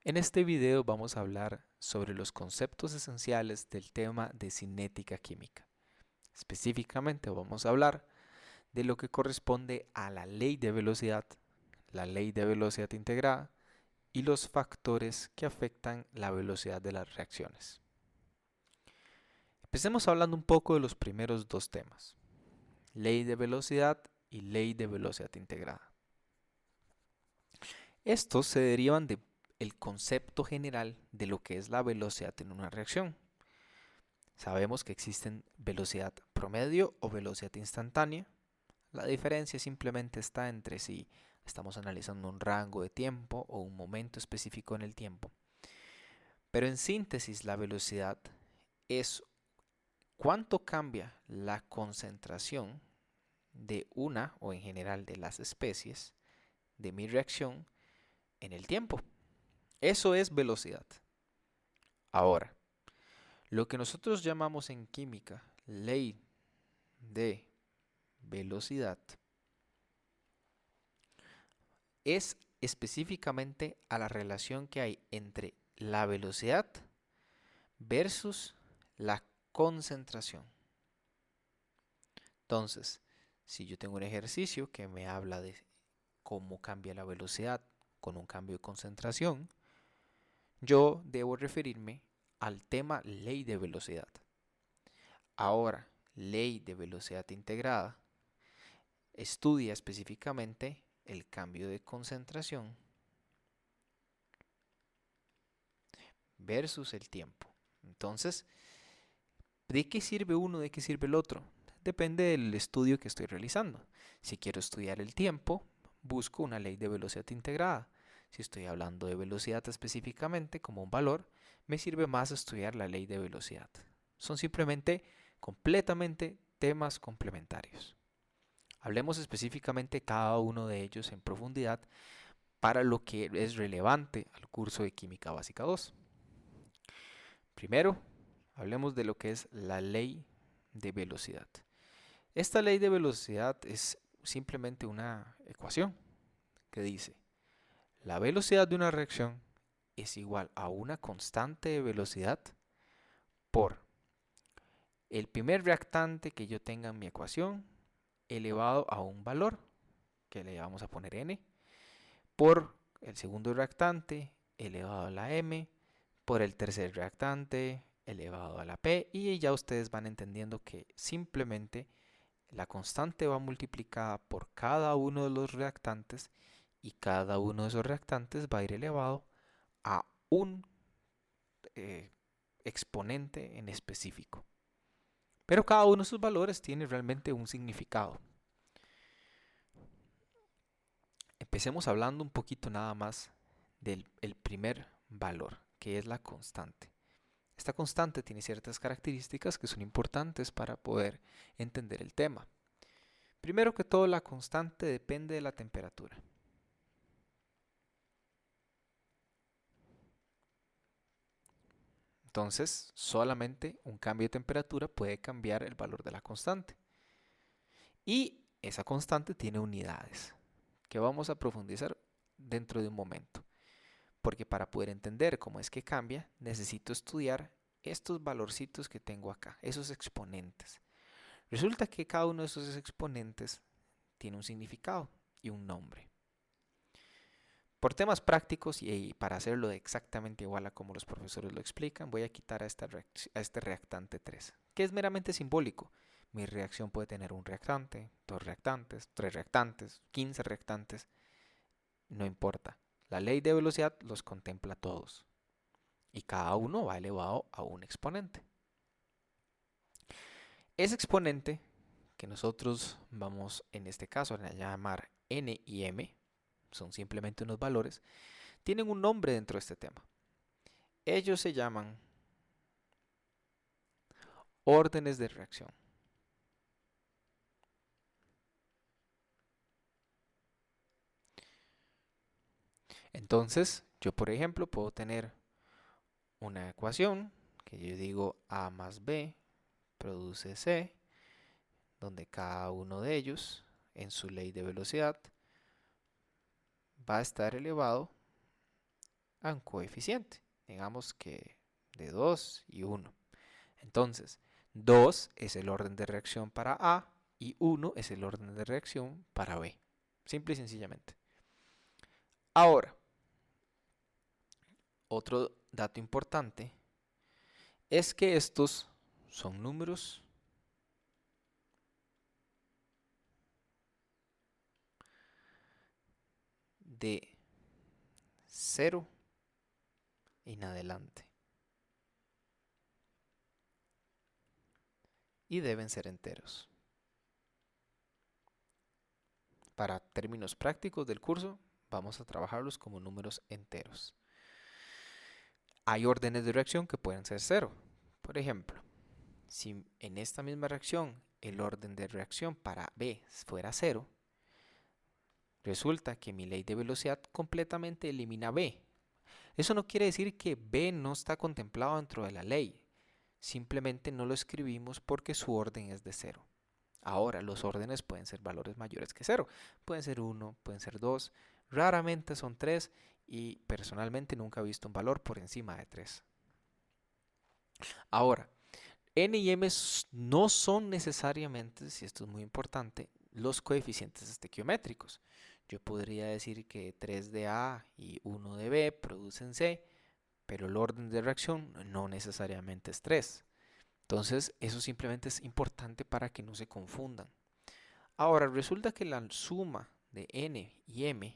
En este video vamos a hablar sobre los conceptos esenciales del tema de cinética química. Específicamente vamos a hablar de lo que corresponde a la ley de velocidad integrada y los factores que afectan la velocidad de las reacciones. Empecemos hablando un poco de los primeros dos temas, ley de velocidad y ley de velocidad integrada. Estos se derivan del concepto general de lo que es la velocidad en una reacción. Sabemos que existen velocidad promedio o velocidad instantánea. La diferencia simplemente está entre si estamos analizando un rango de tiempo o un momento específico en el tiempo. Pero en síntesis, la velocidad es cuánto cambia la concentración de una o en general de las especies de mi reacción en el tiempo. Eso es velocidad. Ahora, lo que nosotros llamamos en química ley de velocidad es específicamente a la relación que hay entre la velocidad versus la concentración. Entonces, si yo tengo un ejercicio que me habla de cómo cambia la velocidad con un cambio de concentración, yo debo referirme al tema ley de velocidad. Ahora, ley de velocidad integrada estudia específicamente el cambio de concentración versus el tiempo. Entonces, ¿de qué sirve uno? ¿De qué sirve el otro? Depende del estudio que estoy realizando. Si quiero estudiar el tiempo, busco una ley de velocidad integrada. Si estoy hablando de velocidad específicamente como un valor, me sirve más estudiar la ley de velocidad. Son simplemente completamente temas complementarios. Hablemos específicamente cada uno de ellos en profundidad para lo que es relevante al curso de Química Básica 2. Primero, hablemos de lo que es la ley de velocidad. Esta ley de velocidad es simplemente una ecuación que dice la velocidad de una reacción es igual a una constante de velocidad por el primer reactante que yo tenga en mi ecuación elevado a un valor que le vamos a poner n por el segundo reactante elevado a la m por el tercer reactante elevado a la p, y ya ustedes van entendiendo que simplemente la constante va multiplicada por cada uno de los reactantes y cada uno de esos reactantes va a ir elevado a un exponente en específico. Pero cada uno de esos valores tiene realmente un significado. Empecemos hablando un poquito nada más del primer valor, que es la constante. Esta constante tiene ciertas características que son importantes para poder entender el tema. Primero que todo, la constante depende de la temperatura. Entonces, solamente un cambio de temperatura puede cambiar el valor de la constante. Y esa constante tiene unidades, que vamos a profundizar dentro de un momento. Porque para poder entender cómo es que cambia, necesito estudiar estos valorcitos que tengo acá, esos exponentes. Resulta que cada uno de esos exponentes tiene un significado y un nombre. Por temas prácticos y para hacerlo exactamente igual a como los profesores lo explican, voy a quitar a este reactante 3, que es meramente simbólico. Mi reacción puede tener un reactante, dos reactantes, tres reactantes, 15 reactantes, no importa. La ley de velocidad los contempla todos y cada uno va elevado a un exponente. Ese exponente que nosotros vamos en este caso a llamar n y m, son simplemente unos valores, tienen un nombre dentro de este tema. Ellos se llaman órdenes de reacción. Entonces, yo por ejemplo puedo tener una ecuación que yo digo A más B produce C, donde cada uno de ellos en su ley de velocidad va a estar elevado a un coeficiente, digamos que de 2 y 1. Entonces, 2 es el orden de reacción para A y 1 es el orden de reacción para B. Simple y sencillamente. Ahora, otro dato importante es que estos son números de 0 en adelante y deben ser enteros. Para términos prácticos del curso, vamos a trabajarlos como números enteros. Hay órdenes de reacción que pueden ser 0. Por ejemplo, si en esta misma reacción el orden de reacción para B fuera 0, resulta que mi ley de velocidad completamente elimina B. Eso no quiere decir que B no está contemplado dentro de la ley. Simplemente no lo escribimos porque su orden es de 0. Ahora, los órdenes pueden ser valores mayores que 0. Pueden ser 1, pueden ser 2, raramente son 3 y personalmente nunca he visto un valor por encima de 3. Ahora, N y M no son necesariamente, si esto es muy importante, los coeficientes estequiométricos. Yo podría decir que 3 de A y 1 de B producen C, pero el orden de reacción no necesariamente es 3. Entonces, eso simplemente es importante para que no se confundan. Ahora, resulta que la suma de N y M,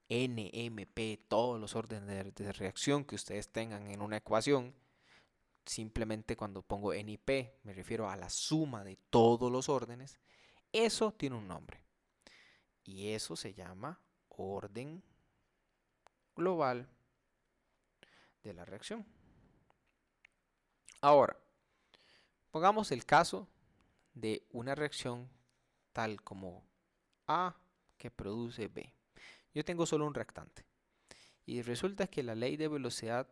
N, M, P, todos los órdenes de reacción que ustedes tengan en una ecuación, simplemente cuando pongo N y P me refiero a la suma de todos los órdenes, eso tiene un nombre. Y eso se llama orden global de la reacción. Ahora, pongamos el caso de una reacción tal como A que produce B. Yo tengo solo un reactante. Y resulta que la ley de velocidad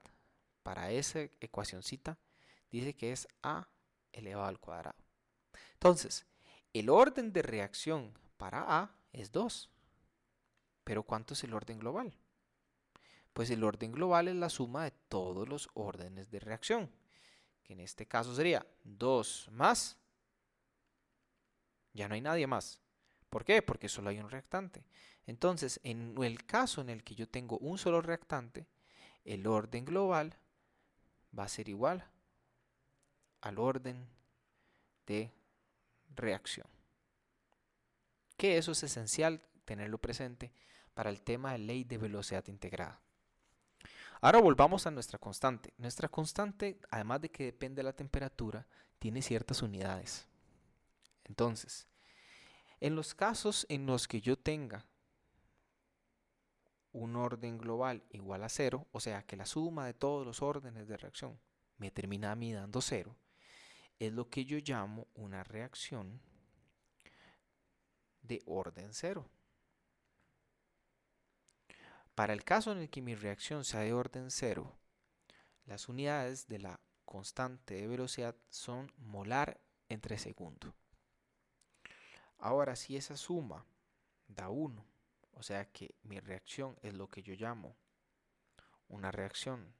para esa ecuacioncita dice que es A elevado al cuadrado. Entonces, el orden de reacción para A es 2. ¿Pero cuánto es el orden global? Pues el orden global es la suma de todos los órdenes de reacción, que en este caso sería 2 más, ya no hay nadie más. ¿Por qué? Porque solo hay un reactante. Entonces, en el caso en el que yo tengo un solo reactante, el orden global va a ser igual al orden de reacción. Que eso es esencial tenerlo presente para el tema de ley de velocidad integrada. Ahora volvamos a nuestra constante. Nuestra constante, además de que depende de la temperatura, tiene ciertas unidades. Entonces, en los casos en los que yo tenga un orden global igual a 0, o sea que la suma de todos los órdenes de reacción me termina a mí dando 0, es lo que yo llamo una reacción de orden 0. Para el caso en el que mi reacción sea de orden 0, las unidades de la constante de velocidad son molar entre segundo. Ahora, si esa suma da 1, o sea que mi reacción es lo que yo llamo una reacción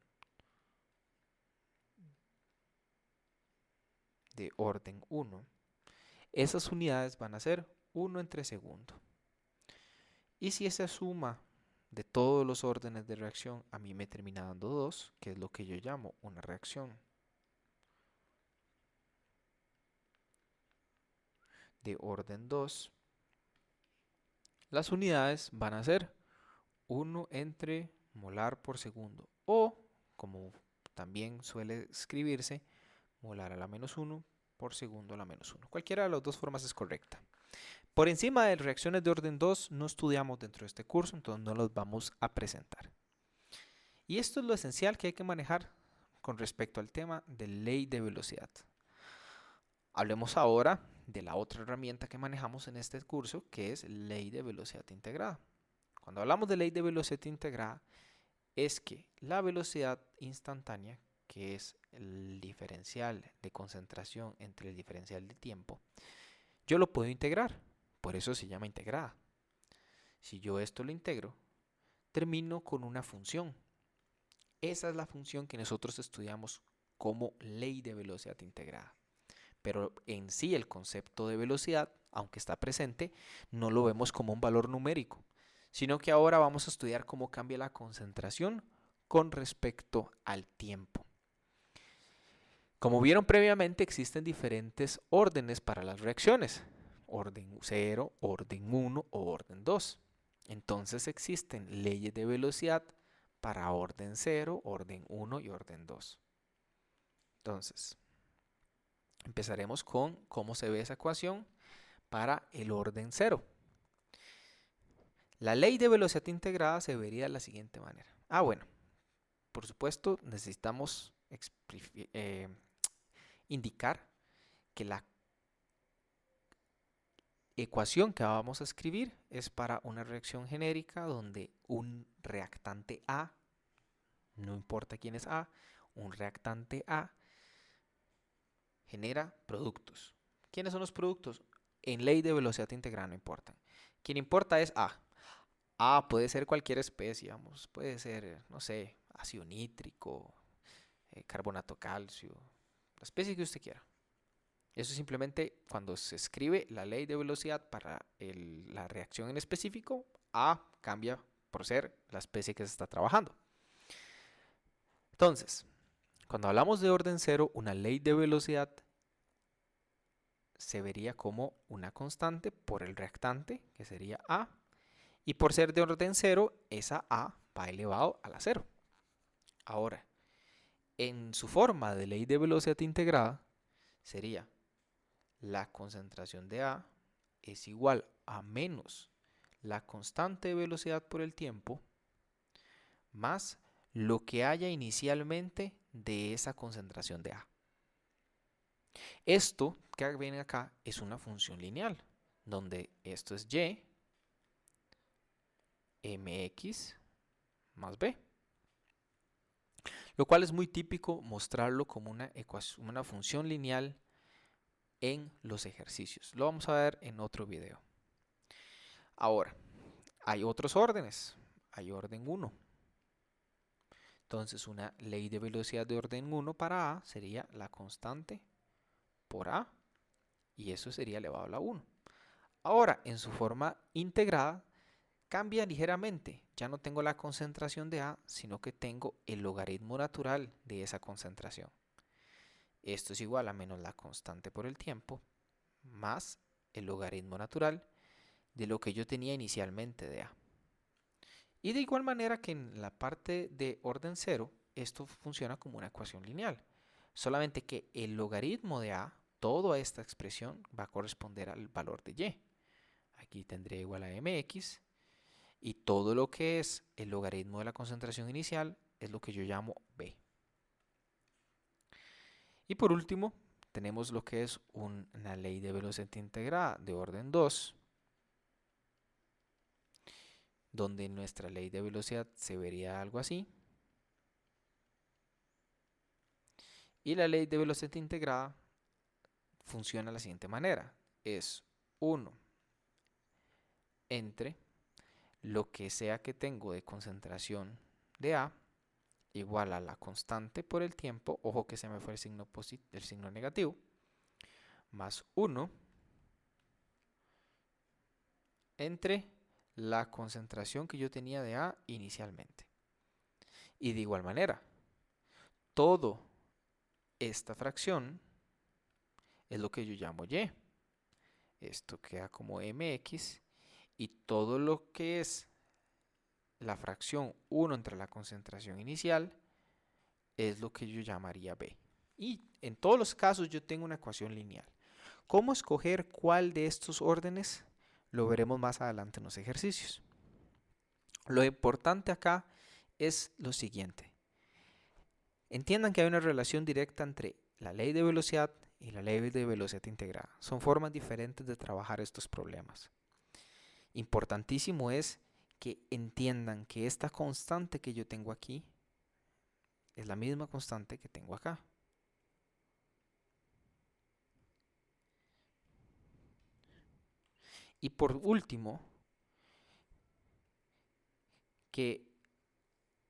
de orden 1, esas unidades van a ser 1 entre segundo. Y si esa suma de todos los órdenes de reacción a mí me termina dando 2, que es lo que yo llamo una reacción de orden 2, las unidades van a ser 1 entre molar por segundo o, como también suele escribirse, molar a la menos 1 por segundo a la menos 1. Cualquiera de las dos formas es correcta. Por encima de reacciones de orden 2 no estudiamos dentro de este curso, entonces no los vamos a presentar. Y esto es lo esencial que hay que manejar con respecto al tema de ley de velocidad. Hablemos ahora de la otra herramienta que manejamos en este curso, que es ley de velocidad integrada. Cuando hablamos de ley de velocidad integrada, es que la velocidad instantánea, que es el diferencial de concentración entre el diferencial de tiempo, yo lo puedo integrar, por eso se llama integrada. Si yo esto lo integro, termino con una función. Esa es la función que nosotros estudiamos como ley de velocidad integrada. Pero en sí el concepto de velocidad, aunque está presente, no lo vemos como un valor numérico, sino que ahora vamos a estudiar cómo cambia la concentración con respecto al tiempo. Como vieron previamente, existen diferentes órdenes para las reacciones. Orden 0, orden 1 o orden 2. Entonces existen leyes de velocidad para orden 0, orden 1 y orden 2. Entonces, empezaremos con cómo se ve esa ecuación para el orden 0. La ley de velocidad integrada se vería de la siguiente manera. Bueno, por supuesto necesitamos indicar que la ecuación que vamos a escribir es para una reacción genérica donde un reactante A, no importa quién es A, un reactante A genera productos. ¿Quiénes son los productos? En ley de velocidad integrada no importan. Quien importa es A. A puede ser cualquier especie, vamos, puede ser, no sé, ácido nítrico, carbonato calcio, la especie que usted quiera. Eso es simplemente cuando se escribe la ley de velocidad para la reacción en específico, A cambia por ser la especie que se está trabajando. Entonces, cuando hablamos de orden 0, una ley de velocidad se vería como una constante por el reactante, que sería A, y por ser de orden 0, esa A va elevado a la 0. Ahora, en su forma de ley de velocidad integrada, sería la concentración de A es igual a menos la constante de velocidad por el tiempo más lo que haya inicialmente de esa concentración de A. Esto que viene acá es una función lineal, donde esto es Y mx más b, lo cual es muy típico mostrarlo como una función lineal en los ejercicios. Lo vamos a ver en otro video. Ahora, hay otros órdenes. Hay orden 1. Entonces, una ley de velocidad de orden 1 para A sería la constante por A, y eso sería elevado a la 1. Ahora, en su forma integrada, cambia ligeramente. Ya no tengo la concentración de A, sino que tengo el logaritmo natural de esa concentración. Esto es igual a menos la constante por el tiempo más el logaritmo natural de lo que yo tenía inicialmente de A. Y de igual manera que en la parte de orden 0, esto funciona como una ecuación lineal. Solamente que el logaritmo de A, toda esta expresión, va a corresponder al valor de Y. Aquí tendría igual a mx. Y todo lo que es el logaritmo de la concentración inicial es lo que yo llamo B. Y por último, tenemos lo que es una ley de velocidad integrada de orden 2, donde nuestra ley de velocidad se vería algo así. Y la ley de velocidad integrada funciona de la siguiente manera. Es 1 entre lo que sea que tengo de concentración de A igual a la constante por el tiempo, ojo que se me fue el signo negativo, más 1 entre la concentración que yo tenía de A inicialmente. Y de igual manera, toda esta fracción es lo que yo llamo Y. Esto queda como mx, y todo lo que es la fracción 1 entre la concentración inicial es lo que yo llamaría B. Y en todos los casos yo tengo una ecuación lineal. ¿Cómo escoger cuál de estos órdenes? Lo veremos más adelante en los ejercicios. Lo importante acá es lo siguiente. Entiendan que hay una relación directa entre la ley de velocidad y la ley de velocidad integrada. Son formas diferentes de trabajar estos problemas. Importantísimo es que entiendan que esta constante que yo tengo aquí es la misma constante que tengo acá. Y por último, que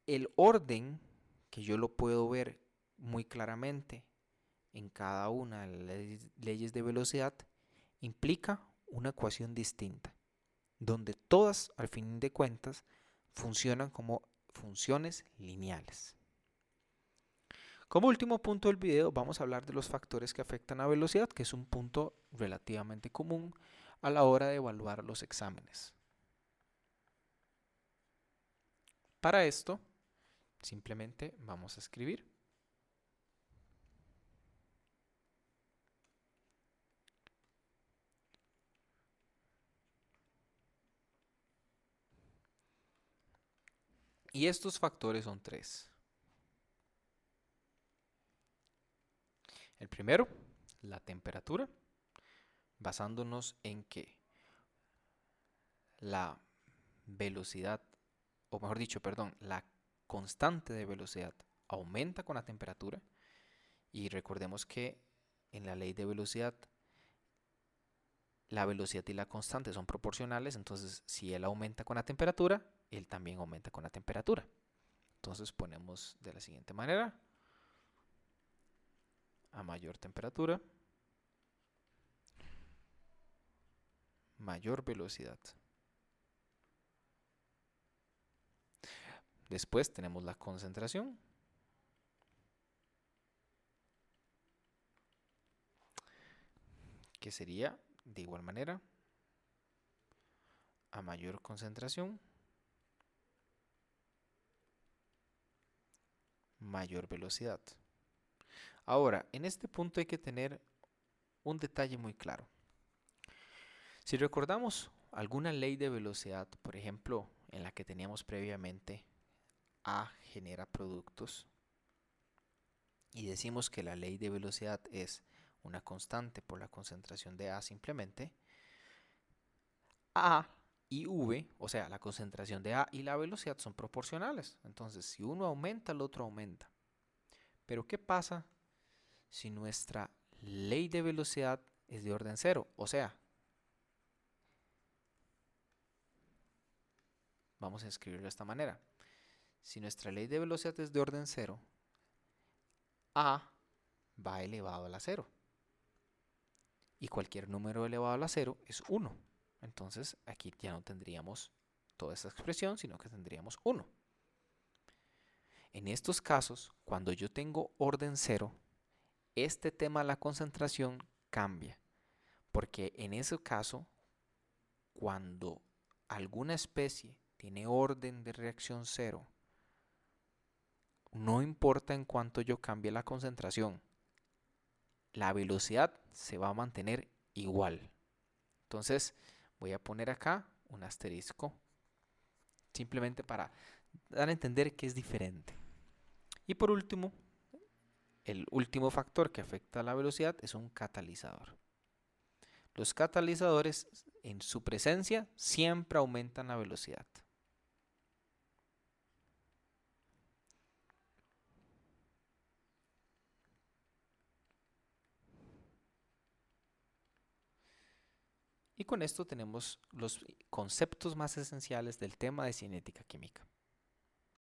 el orden que yo lo puedo ver muy claramente en cada una de las leyes de velocidad, implica una ecuación distinta, donde todas, al fin de cuentas, funcionan como funciones lineales. Como último punto del video, vamos a hablar de los factores que afectan a velocidad, que es un punto relativamente común a la hora de evaluar los exámenes. Para esto, simplemente vamos a escribir y estos factores son tres. El primero, la temperatura, basándonos en que la velocidad, o mejor dicho, perdón, la constante de velocidad aumenta con la temperatura. Y recordemos que en la ley de velocidad, la velocidad y la constante son proporcionales, entonces si él aumenta con la temperatura, él también aumenta con la temperatura. Entonces ponemos de la siguiente manera: a mayor temperatura, mayor velocidad. Después tenemos la concentración, que sería de igual manera: a mayor concentración, mayor velocidad. Ahora, en este punto hay que tener un detalle muy claro. Si recordamos alguna ley de velocidad, por ejemplo, en la que teníamos previamente A genera productos, y decimos que la ley de velocidad es una constante por la concentración de A simplemente, A y V, o sea, la concentración de A y la velocidad son proporcionales. Entonces, si uno aumenta, el otro aumenta. Pero ¿qué pasa si nuestra ley de velocidad es de orden cero? O sea, vamos a escribirlo de esta manera. Si nuestra ley de velocidad es de orden cero, A va elevado a la cero. Y cualquier número elevado a la cero es 1. Entonces aquí ya no tendríamos toda esta expresión, sino que tendríamos 1. En estos casos, cuando yo tengo orden cero, este tema de la concentración cambia. Porque en ese caso, cuando alguna especie tiene orden de reacción cero, no importa en cuánto yo cambie la concentración, la velocidad se va a mantener igual. Entonces voy a poner acá un asterisco, simplemente para dar a entender que es diferente. Y por último, el último factor que afecta a la velocidad es un catalizador. Los catalizadores en su presencia siempre aumentan la velocidad. Y con esto tenemos los conceptos más esenciales del tema de cinética química.